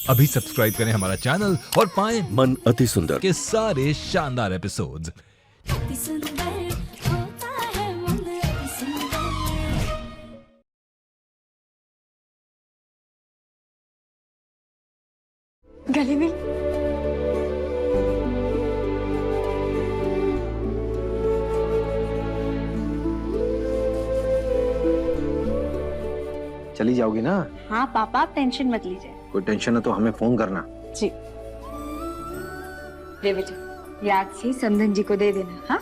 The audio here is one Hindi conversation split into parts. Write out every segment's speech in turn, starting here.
अभी सब्सक्राइब करें हमारा चैनल और पाएं मन अति सुंदर के सारे शानदार एपिसोड्स। अति सुंदर होता है मन अति सुंदर। गले में चली जाओगी ना? हाँ पापा, आप टेंशन मत लीजिए। कोई टेंशन है तो हमें फोन करना। जी ले बेटा, याद से संदन जी को दे देना। हाँ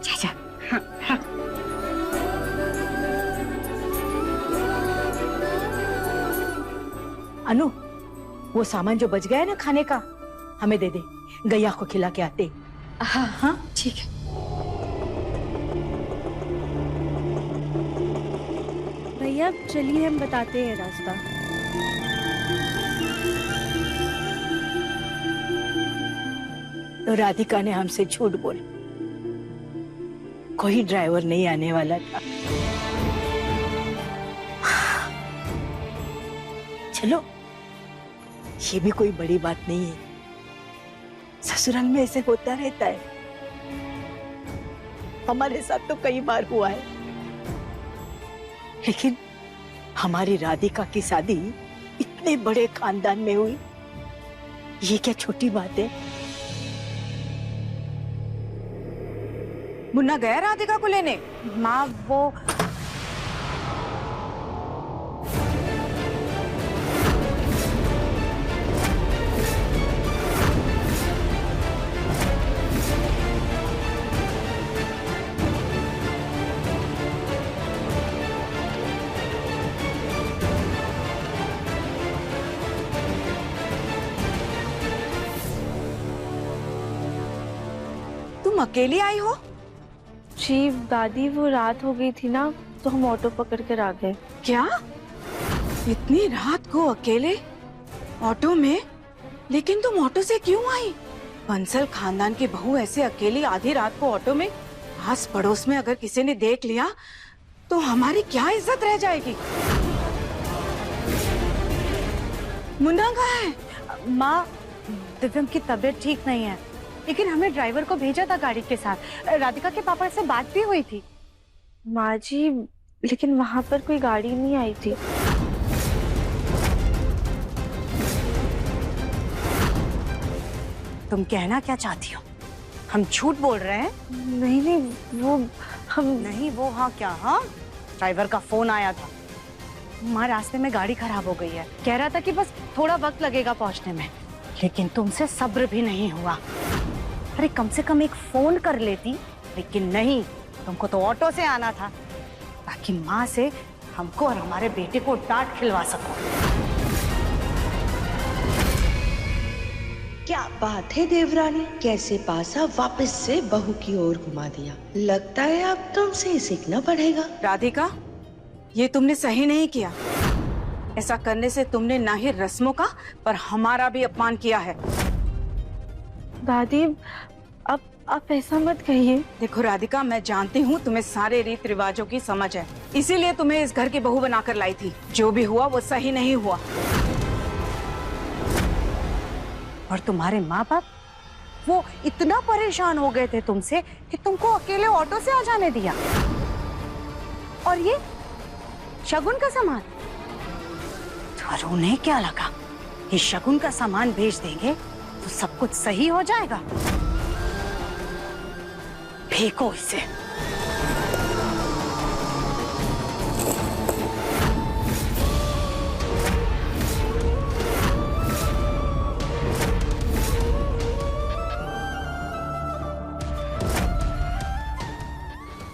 जा जा। हाँ, हाँ। अनु, वो सामान जो बच गया है ना खाने का, हमें दे दे, गैया को खिला के आते। हाँ हाँ ठीक है। भैया चलिए हम बताते हैं रास्ता। तो राधिका ने हमसे झूठ बोला, कोई ड्राइवर नहीं आने वाला था। चलो, ये भी कोई बड़ी बात नहीं है, ससुराल में ऐसे होता रहता है, हमारे साथ तो कई बार हुआ है। लेकिन हमारी राधिका की शादी इतने बड़े खानदान में हुई, ये क्या छोटी बात है। मुन्ना गया राधिका को लेने? माँ वो तुम अकेली आई हो? जी दादी, वो रात हो गई थी ना, तो हम ऑटो पकड़ कर आ गए। क्या इतनी रात को अकेले ऑटो में? लेकिन तुम ऑटो से क्यों आई? बंसल खानदान की बहू ऐसे अकेली आधी रात को ऑटो में? आस पड़ोस में अगर किसी ने देख लिया तो हमारी क्या इज्जत रह जाएगी। मुन्ना कहाँ है? माँ, दिव्यम की तबीयत ठीक नहीं है, लेकिन हमने ड्राइवर को भेजा था गाड़ी के साथ। राधिका के पापा से बात भी हुई थी। माँ जी, लेकिन वहां पर कोई गाड़ी नहीं आई थी। तुम कहना क्या चाहती हो? हम झूठ बोल रहे हैं? नहीं नहीं, वो हम नहीं वो हाँ क्या? हाँ, ड्राइवर का फोन आया था। माँ, रास्ते में गाड़ी खराब हो गई है, कह रहा था कि बस थोड़ा वक्त लगेगा पहुंचने में, लेकिन तुमसे सब्र भी नहीं हुआ। अरे कम से कम एक फोन कर लेती, लेकिन नहीं, तुमको तो ऑटो से आना था ताकि माँ से हमको और हमारे बेटे को डांट खिलवा सको। क्या बात है देवरानी, कैसे पासा वापस से बहू की ओर घुमा दिया। लगता है अब तुमसे सीखना पड़ेगा। राधिका, ये तुमने सही नहीं किया। ऐसा करने से तुमने ना ही रस्मों का पर हमारा भी अपमान किया है। दादी, अब आप ऐसा मत कहिए। देखो राधिका, मैं जानती हूँ तुम्हें सारे रीत रिवाजों की समझ है, इसीलिए तुम्हें इस घर की बहू बनाकर लाई थी। जो भी हुआ वो सही नहीं हुआ। और तुम्हारे माँ बाप वो इतना परेशान हो गए थे तुमसे कि तुमको अकेले ऑटो से आ जाने दिया। और ये शगुन का सामान, और उन्हें क्या लगा कि शगुन का सामान भेज देंगे तो सब कुछ सही हो जाएगा? फेंको इसे।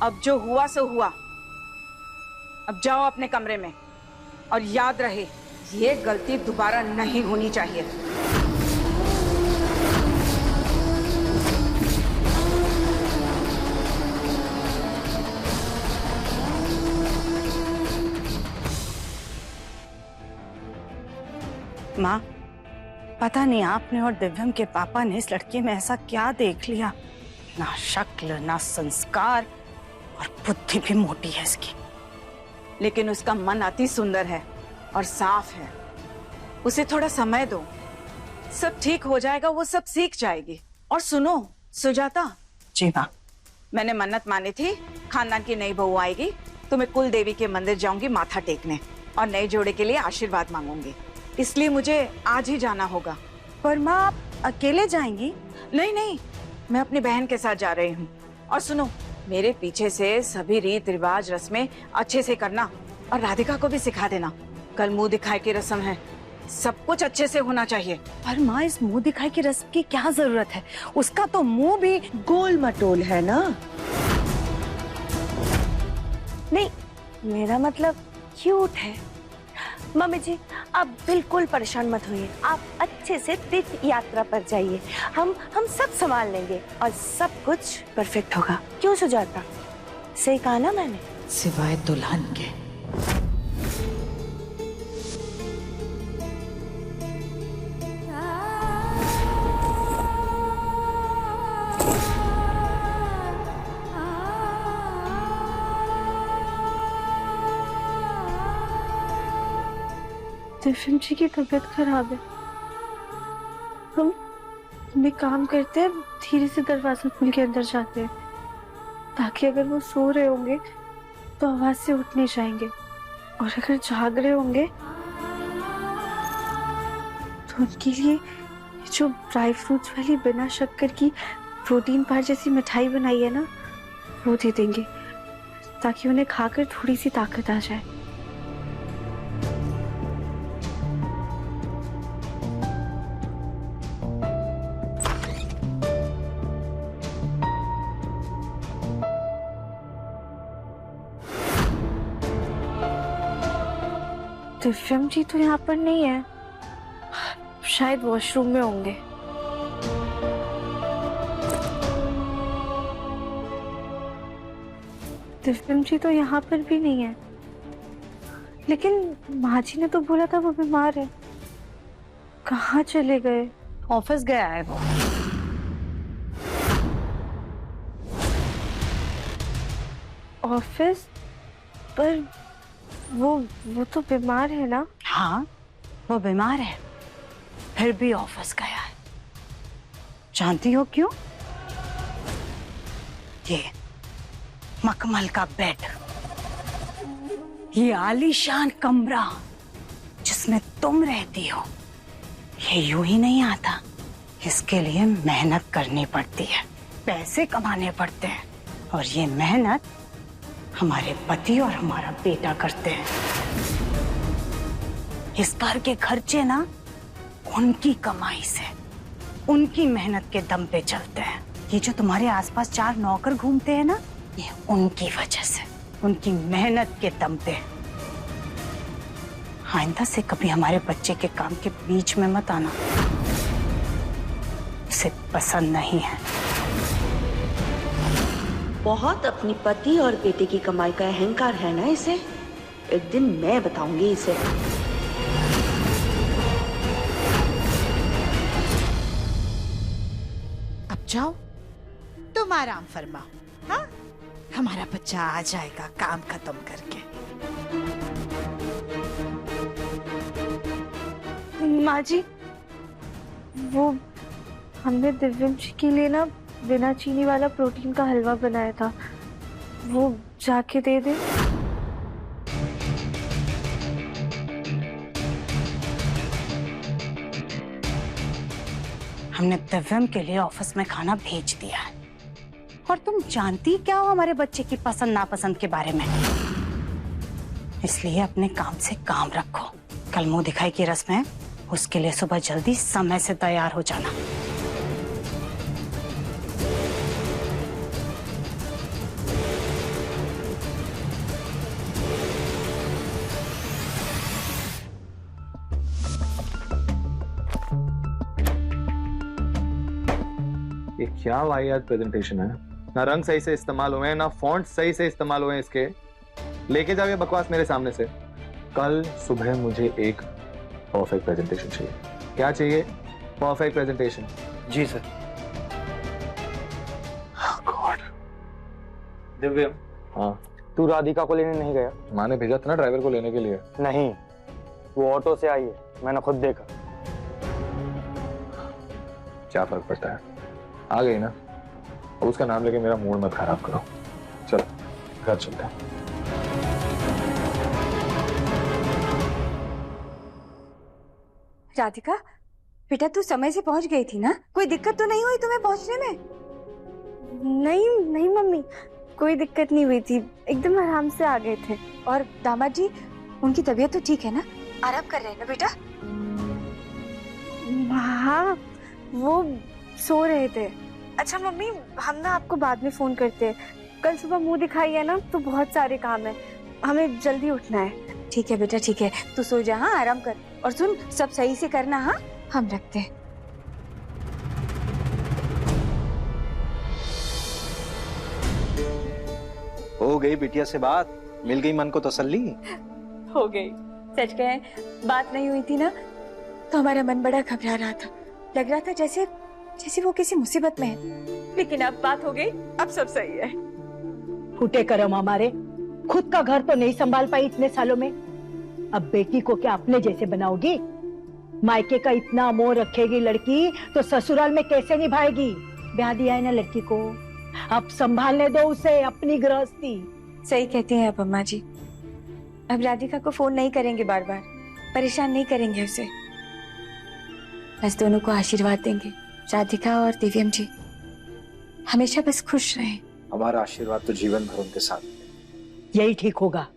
अब जो हुआ सो हुआ। अब जाओ अपने कमरे में, और याद रहे ये गलती दोबारा नहीं होनी चाहिए। माँ, पता नहीं आपने और दिव्यम के पापा ने इस लड़की में ऐसा क्या देख लिया। ना शक्ल, ना संस्कार, और बुद्धि भी मोटी है इसकी। लेकिन उसका मन अति सुंदर है और साफ है। उसे थोड़ा समय दो, सब ठीक हो जाएगा, वो सब सीख जाएगी। और सुनो सुजाता, जी माँ। मैंने मन्नत मानी थी, खानदान की नई बहू आएगी तो मैं कुल देवी के मंदिर जाऊंगी माथा टेकने और नए जोड़े के लिए आशीर्वाद मांगूंगी, इसलिए मुझे आज ही जाना होगा। पर माँ आप अकेले जाएंगी? नहीं नहीं, मैं अपनी बहन के साथ जा रही हूँ। और सुनो, मेरे पीछे से सभी रीत रिवाज रस्में अच्छे से करना और राधिका को भी सिखा देना। कल मुंह दिखाए की रस्म है, सब कुछ अच्छे से होना चाहिए। पर माँ इस मुंह दिखाई की रस्म की क्या जरूरत है? उसका तो मुंह भी गोल मटोल है ना। नहीं, मेरा मतलब क्यूट है। मम्मी जी, आप बिल्कुल परेशान मत होइए, आप अच्छे से तीर्थ यात्रा पर जाइए। हम सब संभाल लेंगे और सब कुछ परफेक्ट होगा। क्यों सुजाता, सही कहा ना मैंने? सिवाय दुल्हन के। दिव्यम जी की तबीयत खराब है। हम एक काम करते हैं, धीरे से दरवाजा खोल के अंदर जाते हैं, ताकि अगर वो सो रहे होंगे तो आवाज से उठ नहीं जाएंगे, और अगर जाग रहे होंगे तो उनके लिए जो ड्राई फ्रूट्स वाली बिना शक्कर की प्रोटीन बार जैसी मिठाई बनाई है ना, वो दे देंगे, ताकि उन्हें खाकर थोड़ी सी ताकत आ जाए। दिव्यम जी तो यहाँ पर नहीं है, शायद वॉशरूम में होंगे। दिव्यम जी तो यहाँ पर भी नहीं है, लेकिन माँ जी ने तो बोला था वो बीमार है। कहाँ चले गए? ऑफिस गया है वो। ऑफिस? पर वो तो बीमार है ना? हाँ, वो बीमार है, फिर भी ऑफिस गया है। जानती हो क्यों? ये मखमल का बेड, ये आलीशान कमरा जिसमें तुम रहती हो, ये यूं ही नहीं आता। इसके लिए मेहनत करनी पड़ती है, पैसे कमाने पड़ते हैं, और ये मेहनत हमारे पति और हमारा बेटा करते हैं। इस घर के खर्चे ना उनकी कमाई से, उनकी मेहनत के दम पे चलते हैं। ये जो तुम्हारे आसपास 4 नौकर घूमते हैं ना, ये उनकी वजह से, उनकी मेहनत के दम पे। आइंदा से कभी हमारे बच्चे के काम के बीच में मत आना, उसे पसंद नहीं है। बहुत अपनी पति और बेटे की कमाई का अहंकार है ना इसे। एक दिन मैं बताऊंगी इसे। अब जाओ, तुम आराम फरमाओ। हाँ, हमारा बच्चा आ जाएगा काम खत्म करके। माँ जी, वो हमने दिव्यम जी के लिए ना बिना चीनी वाला प्रोटीन का हलवा बनाया था, वो जाके दे दे। हमने दिव्यम के लिए ऑफिस में खाना भेज दिया है, और तुम जानती क्या हो हमारे बच्चे की पसंद नापसंद के बारे में। इसलिए अपने काम से काम रखो। कल मुंह दिखाई की रस्म है, उसके लिए सुबह जल्दी समय से तैयार हो जाना। ये क्या वाहियात प्रेजेंटेशन है। ना रंग सही से इस्तेमाल हुए हैं, ना फॉन्ट सही से इस्तेमाल हुए हैं इसके। लेके जाओ ये बकवास मेरे सामने से। कल सुबह मुझे एक परफेक्ट प्रेजेंटेशन चाहिए। क्या चाहिए? Perfect presentation. जी सर। गॉड। दिव्यम, हाँ, तू राधिका को लेने नहीं गया? माँ ने भेजा था ना ड्राइवर को लेने के लिए। नहीं, वो ऑटो से आई है। मैंने खुद देखा। क्या फर्क पड़ता है, आ गई ना। अब उसका नाम लेके मेरा मूड मत खराब करो। चलो घर चलते हैं। राधिका बेटा, तू समय से पहुंच गई थी ना? कोई दिक्कत तो नहीं हुई तुम्हें पहुंचने में? नहीं नहीं मम्मी, कोई दिक्कत नहीं हुई थी, एकदम आराम से आ गए थे। और दामाद जी, उनकी तबीयत तो ठीक है ना? आराम कर रहे हैं ना बेटा? हाँ, वो सो रहे थे। अच्छा मम्मी, हम ना आपको बाद में फोन करते हैं। कल सुबह मुंह दिखाई है ना, तो बहुत सारे काम है, हमें जल्दी उठना है। ठीक है बेटा, ठीक है, तू सो जा, हाँ आराम कर। और सुन, सब सही से करना, हाँ? हम रखते हैं। हो गई बिटिया से बात? मिल गई मन को तसल्ली? हो गई। सच कहें, बात नहीं हुई थी ना तो हमारा मन बड़ा घबरा रहा था। लग रहा था जैसे जैसे वो किसी मुसीबत में है, लेकिन अब बात हो गई, अब सब सही है। फूटे करम हमारे, खुद का घर तो नहीं संभाल पाई इतने सालों में, अब बेटी को क्या अपने जैसे बनाओगी? मायके का इतना मोह रखेगी लड़की तो ससुराल में कैसे निभाएगी? ब्याह दिया है ना लड़की को, अब संभालने दो उसे अपनी गृहस्थी। सही कहती हैं आप अम्मा जी। अब राधिका को फोन नहीं करेंगे, बार बार परेशान नहीं करेंगे उसे, बस दोनों को आशीर्वाद देंगे। राधिका और दिव्यम जी हमेशा बस खुश रहें। हमारा आशीर्वाद तो जीवन भर उनके साथ है। यही ठीक होगा।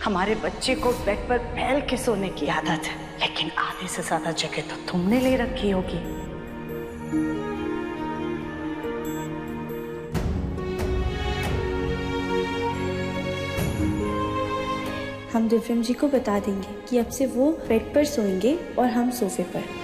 हमारे बच्चे को बेड पर फैल के सोने की आदत है, लेकिन आधे से ज्यादा जगह तो तुमने ले रखी होगी। हम दिव्यम जी को बता देंगे कि अब से वो बेड पर सोएंगे और हम सोफे पर।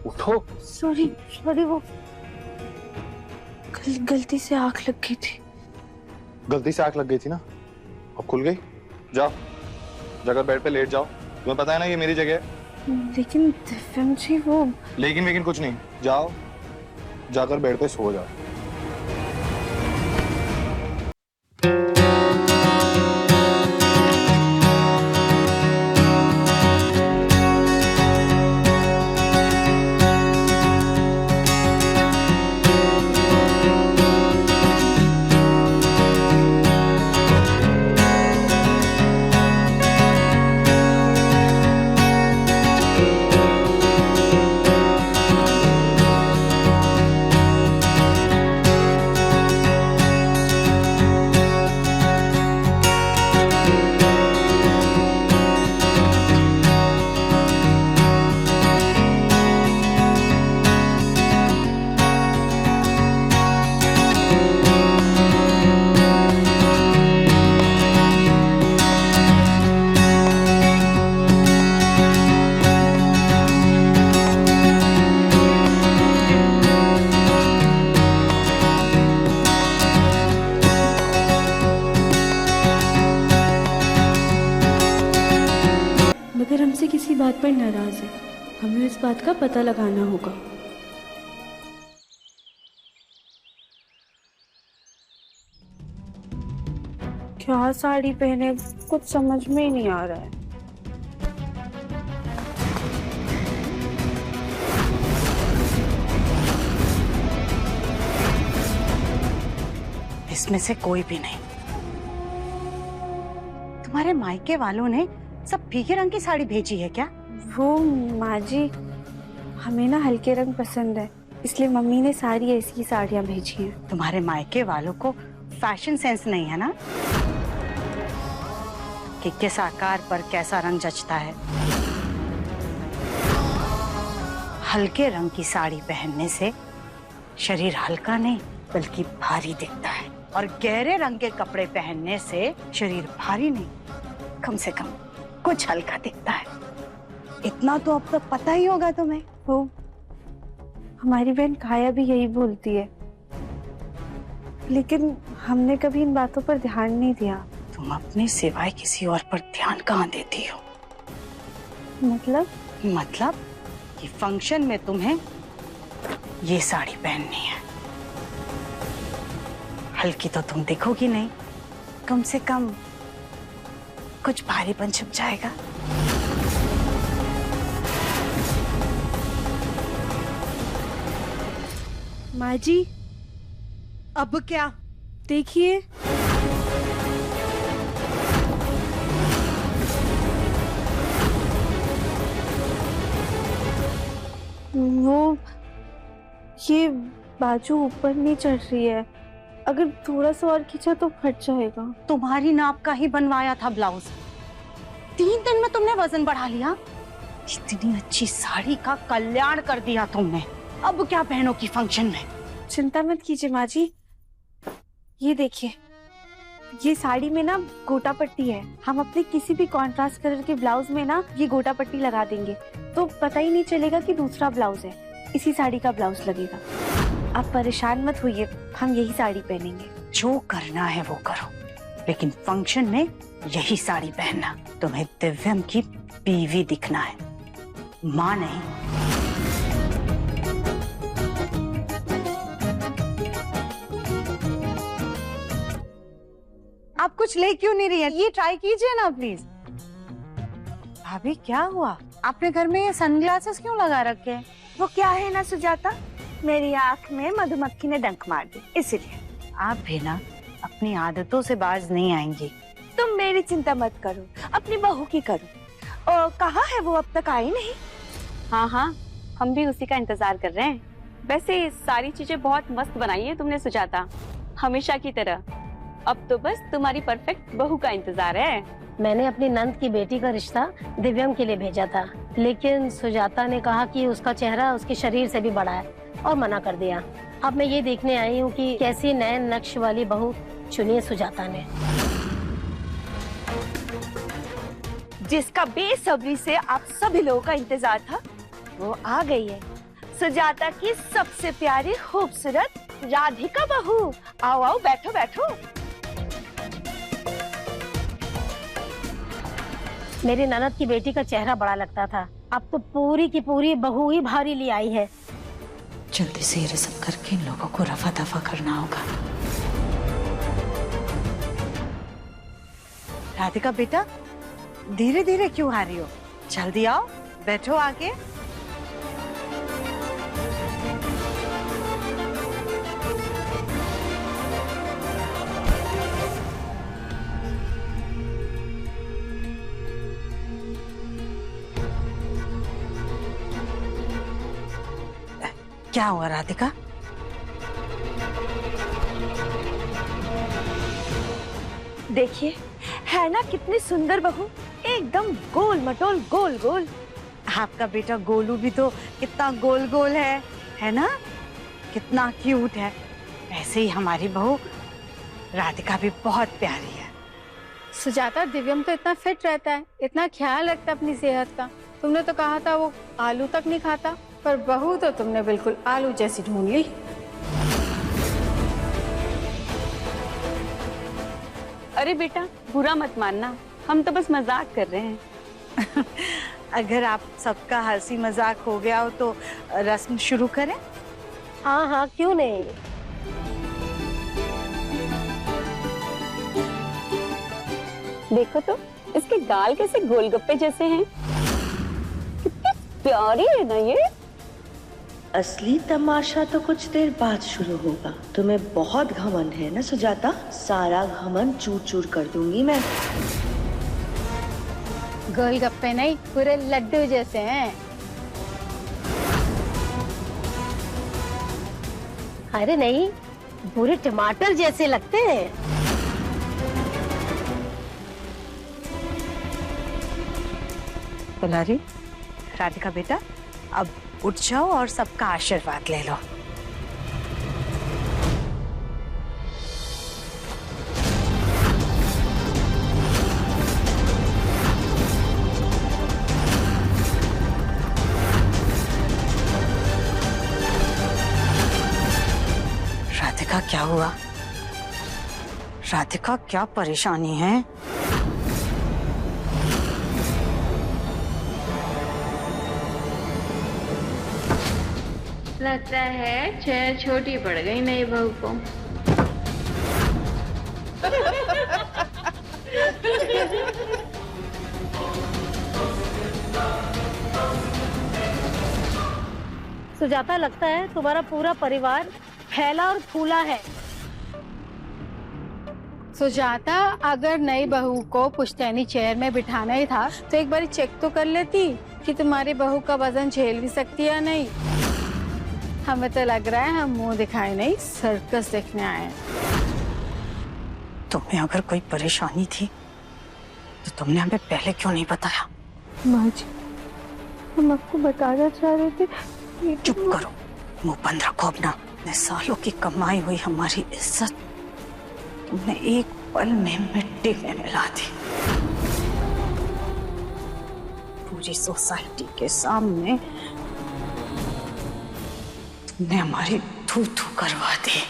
उठो। सॉरी, वो गलती से आंख लग गई थी। गलती से आंख लग गई थी ना, अब खुल गई। जाओ, जाकर बेड पे लेट जाओ, तुम्हें पता है ना ये मेरी जगह है। लेकिन दिव्यम जी, वो लेकिन कुछ नहीं, जाओ जाकर बेड पे सो जाओ। मगर हमसे किसी बात पर नाराज है, हमें इस बात का पता लगाना होगा। क्या साड़ी पहने, कुछ समझ में ही नहीं आ रहा है। इसमें से कोई भी नहीं। तुम्हारे मायके वालों ने सब फीके रंग की साड़ी भेजी है क्या? वो माँ जी, हमें ना हल्के रंग पसंद है, इसलिए मम्मी ने सारी ऐसी साड़ियाँ भेजी हैं। तुम्हारे मायके वालों को फैशन सेंस नहीं है ना कि किस आकार पर कैसा रंग जचता है। हल्के रंग की साड़ी पहनने से शरीर हल्का नहीं बल्कि भारी दिखता है, और गहरे रंग के कपड़े पहनने से शरीर भारी नहीं, कम से कम कुछ हल्का दिखता है। इतना तो अब तक पता ही होगा तुम्हें। वो हमारी बहन काया भी यही बोलती है, लेकिन हमने कभी इन बातों पर ध्यान नहीं दिया। तुम अपने सिवाय किसी और पर ध्यान कहाँ देती हो? मतलब कि फंक्शन में तुम्हें ये साड़ी पहननी है। हल्की तो तुम दिखोगी नहीं, कम से कम कुछ भारीपन छुप जाएगा। माँ जी, अब क्या? देखिए, वो ये बाजू ऊपर नहीं चढ़ रही है, अगर थोड़ा सा और खींचा तो फट जाएगा। तुम्हारी नाप का ही बनवाया था ब्लाउज, 3 दिन में तुमने वजन बढ़ा लिया। इतनी अच्छी साड़ी का कल्याण कर दिया तुमने, अब क्या पहनोगी फंक्शन में? चिंता मत कीजिए माँ जी, ये देखिए, ये साड़ी में ना गोटा पट्टी है। हम अपने किसी भी कॉन्ट्रास्ट कलर के ब्लाउज में ना ये गोटा पट्टी लगा देंगे तो पता ही नहीं चलेगा कि दूसरा ब्लाउज है, इसी साड़ी का ब्लाउज लगेगा। आप परेशान मत होइए, हम यही साड़ी पहनेंगे। जो करना है वो करो, लेकिन फंक्शन में यही साड़ी पहनना। तुम्हें दिव्यम की बीवी दिखना है, माँ नहीं। आप कुछ ले क्यों नहीं रही है? ये ट्राई कीजिए ना प्लीज। भाभी क्या हुआ? आपने घर में ये सनग्लासेस क्यों लगा रखे हैं? वो क्या है ना सुजाता, मेरी आँख में मधुमक्खी ने डंक मार दी, इसलिए। आप भी ना अपनी आदतों से बाज नहीं आएंगी। तुम मेरी चिंता मत करो, अपनी बहू की करो। और कहाँ है वो, अब तक आई नहीं? हाँ हाँ, हम भी उसी का इंतजार कर रहे हैं। वैसे सारी चीजें बहुत मस्त बनाई है तुमने सुजाता, हमेशा की तरह। अब तो बस तुम्हारी परफेक्ट बहू का इंतजार है। मैंने अपनी नंद की बेटी का रिश्ता दिव्यम के लिए भेजा था, लेकिन सुजाता ने कहा कि उसका चेहरा उसके शरीर से भी बड़ा है और मना कर दिया। अब मैं ये देखने आई हूँ कि कैसी नए नक्श वाली बहू चुनी है सुजाता ने। जिसका बेसब्री से आप सभी लोगों का इंतजार था, वो आ गई है। सुजाता की सबसे प्यारी खूबसूरत राधिका बहू। आओ आओ, बैठो बैठो। मेरी ननद की बेटी का चेहरा बड़ा लगता था, अब तो पूरी की पूरी बहू ही भारी ले आई है। जल्दी से ये रस्म करके इन लोगों को रफा दफा करना होगा। राधिका बेटा, धीरे धीरे क्यों आ रही हो? जल्दी आओ, बैठो आके। क्या हुआ राधिका? देखिए, है ना कितनी सुंदर बहू, एकदम गोल मटोल गोल गोल। आपका बेटा गोलू भी तो कितना गोल गोल है ना? कितना क्यूट है। वैसे ही हमारी बहू राधिका भी बहुत प्यारी है। सुजाता, दिव्यम तो इतना फिट रहता है, इतना ख्याल रखता है अपनी सेहत का। तुमने तो कहा था वो आलू तक नहीं खाता, पर बहू तो तुमने बिल्कुल आलू जैसी ढूंढ ली। अरे बेटा, बुरा मत मानना, हम तो बस मजाक कर रहे हैं। अगर आप सबका हंसी मजाक हो गया हो तो रस्म शुरू करें? हाँ हाँ, क्यों नहीं। देखो तो, इसके गाल कैसे गोलगप्पे जैसे हैं। कितनी प्यारी है ना ये। असली तमाशा तो कुछ देर बाद शुरू होगा। तुम्हें बहुत घमंड है ना सुजाता? सारा घमंड चूर चूर कर दूंगी मैं। गोलगप्पे नहीं, पूरे लड्डू जैसे हैं। अरे नहीं, पूरे टमाटर जैसे लगते हैं। दुलारी, राधिका बेटा, अब उठ जाओ और सबका आशीर्वाद ले लो। राधिका, क्या हुआ? राधिका, क्या परेशानी है? लगता है चेयर छोटी पड़ गई नई बहू को। सुजाता, लगता है तुम्हारा पूरा परिवार फैला और फूला है। सुजाता, अगर नई बहू को पुश्तैनी चेयर में बिठाना ही था तो एक बार चेक तो कर लेती कि तुम्हारी बहू का वजन झेल भी सकती है या नहीं। हमें तो लग रहा है हम मुंह दिखाए नहीं, सर्कस देखने आए हैं। तुम्हें अगर कोई परेशानी थी तो तुमने हमें पहले क्यों नहीं बताया? माँ जी, हम आपको बताना चाह रहे थे। चुप करो, मुंह बंद रखो अपना। इतने सालों की कमाई हुई हमारी इज्जत तुमने एक पल में मिट्टी में मिला दी। पूरी सोसाइटी के सामने तुमने हमारी थू थू करवा दी।